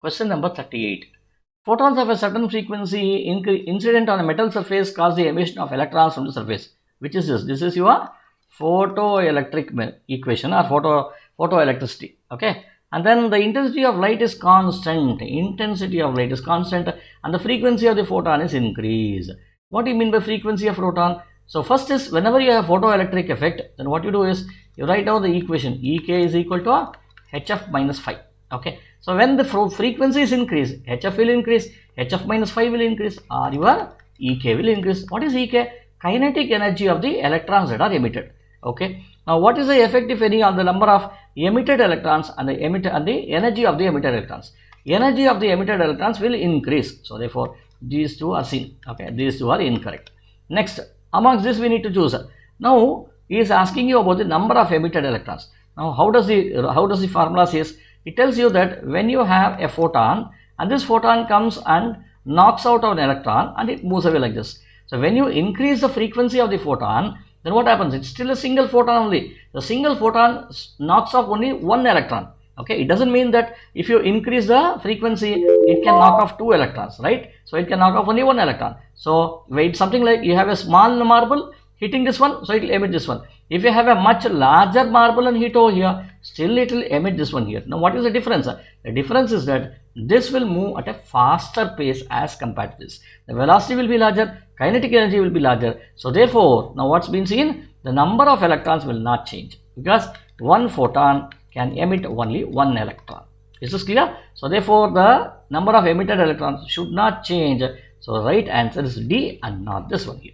Question number 38. Photons of a certain frequency incident on a metal surface cause the emission of electrons from the surface. Which is this? This is your photoelectric equation or photoelectricity. Okay. And then the intensity of light is constant. Intensity of light is constant and the frequency of the photon is increased. What do you mean by frequency of photon? So first is whenever you have photoelectric effect, then what you do is you write down the equation Ek is equal to hf minus phi. Okay. So when the frequency is increased, hf will increase, hf minus phi will increase, or your Ek will increase. What is Ek? Kinetic energy of the electrons that are emitted. Okay. Now what is the effect, if any, on the number of emitted electrons and the energy of the emitted electrons? Energy of the emitted electrons will increase. So therefore these two are seen. Okay, these two are incorrect. Next, amongst this we need to choose. Now he is asking you about the number of emitted electrons. Now how does the formula says? It tells you that when you have a photon and this photon comes and knocks out an electron and it moves away like this. So when you increase the frequency of the photon, then what happens? It's still a single photon only. The single photon knocks off only one electron. Okay, it doesn't mean that if you increase the frequency, it can knock off two electrons, right? So it can knock off only one electron. So wait, something like you have a small marble hitting this one, so it will emit this one. If you have a much larger marble and hit over here, still it will emit this one here. Now what is the difference? The difference is that this will move at a faster pace as compared to this. The velocity will be larger, kinetic energy will be larger. So therefore, now what's been seen? The number of electrons will not change because one photon can emit only one electron. Is this clear? So therefore, the number of emitted electrons should not change. So right answer is D and not this one here.